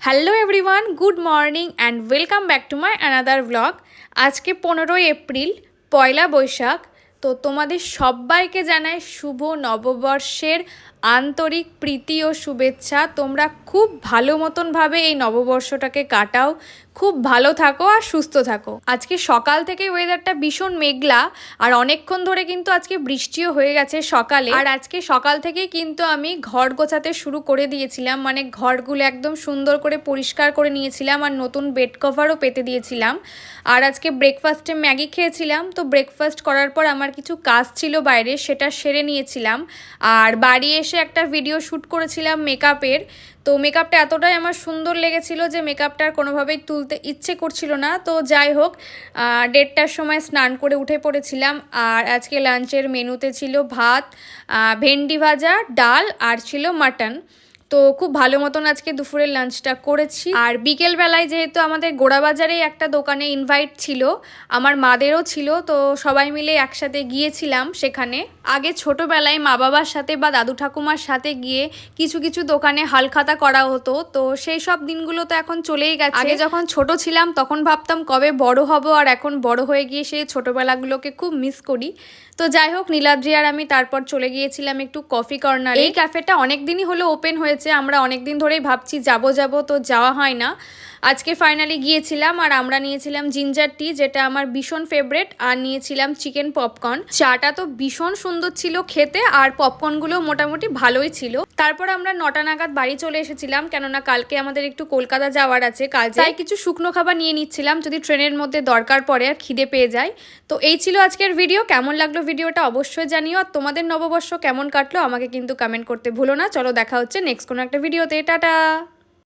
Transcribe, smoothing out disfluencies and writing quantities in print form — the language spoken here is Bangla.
Hello everyone, good morning and welcome back to my another blog. আজকে 15ই এপ্রিল, পয়লা বৈশাখ। তো তোমাদের সবাইকে জানাই শুভ নববর্ষের আন্তরিক প্রীতি ও শুভেচ্ছা। তোমরা খুব ভালো মতনভাবে এই নববর্ষটাকে কাটাও, খুব ভালো থাকো আর সুস্থ থাকো। আজকে সকাল থেকে ওয়েদারটা ভীষণ মেঘলা আর অনেকক্ষণ ধরে কিন্তু আজকে বৃষ্টিও হয়ে গেছে সকালে। আর আজকে সকাল থেকেই কিন্তু আমি ঘর গোছাতে শুরু করে দিয়েছিলাম, মানে ঘরগুলো একদম সুন্দর করে পরিষ্কার করে নিয়েছিলাম আর নতুন বেড কভারও পেতে দিয়েছিলাম। আর আজকে ব্রেকফাস্টে ম্যাগি খেয়েছিলাম। তো ব্রেকফাস্ট করার পর আমার কিছু কাজ ছিল বাইরে, সেটা সেরে নিয়েছিলাম। আর বাড়ি এসে একটা ভিডিও শ্যুট করেছিলাম মেকআপের। তো মেকআপটা এতটাই আমার সুন্দর লেগেছিল যে মেকআপটা আর কোনোভাবেই তুলতে ইচ্ছে করছিল না। তো যাই হোক, 1:30টার সময় স্নান করে উঠে পড়েছিলাম। আর আজকে লাঞ্চের মেনুতে ছিল ভাত, ভেন্ডি ভাজা, ডাল আর ছিল মাটন। তো খুব ভালো মতন আজকে দুপুরের লাঞ্চটা করেছি। আর বিকেলবেলায় যেহেতু আমাদের গোড়াবাজারেই একটা দোকানে ইনভাইট ছিল, আমার মাদেরও ছিল, তো সবাই মিলে একসাথে গিয়েছিলাম সেখানে। আগে ছোটোবেলায় মা বাবার সাথে বা দাদু ঠাকুমার সাথে গিয়ে কিছু কিছু দোকানে হালখাতা করা হতো। তো সেই সব দিনগুলো তো এখন চলেই গেছে। আগে যখন ছোট ছিলাম তখন ভাবতাম কবে বড় হব, আর এখন বড় হয়ে গিয়ে সেই ছোটোবেলাগুলোকে খুব মিস করি। তো যাই হোক, নীলাদ্রি আর আমি তারপর চলে গিয়েছিলাম একটু কফি কর্নার। এই ক্যাফেটা অনেক দিনই হলো ওপেন হয়েছে, আমরা অনেক দিন ধরেই ভাবছি যাব তো যাওয়া হয় না। আজকে ফাইনালি গিয়েছিলাম। আর আমরা নিয়েছিলাম জিঞ্জার টি, যেটা আমার ভীষণ ফেভারেট, আর নিয়েছিলাম চিকেন পপকর্ন। চাটা তো ভীষণ সুন্দর ছিল খেতে, আর পপকর্নগুলো মোটামুটি ভালোই ছিল। তারপর আমরা 9টা নাগাদ বাড়ি চলে এসেছিলাম, কেননা কালকে আমাদের একটু কলকাতা যাওয়ার আছে কাজে। তাই কিছু শুকনো খাবার নিয়ে নিচ্ছিলাম, যদি ট্রেনের মধ্যে দরকার পড়ে আর খিদে পেয়ে যায়। তো এই ছিল আজকের ভিডিও। কেমন লাগলো ভিডিওটা অবশ্যই জানিও। আর তোমাদের নববর্ষ কেমন কাটলো আমাকে কিন্তু কমেন্ট করতে ভুলো না। চলো দেখা হচ্ছে নেক্সট কোনো একটা ভিডিওতে। টাটা।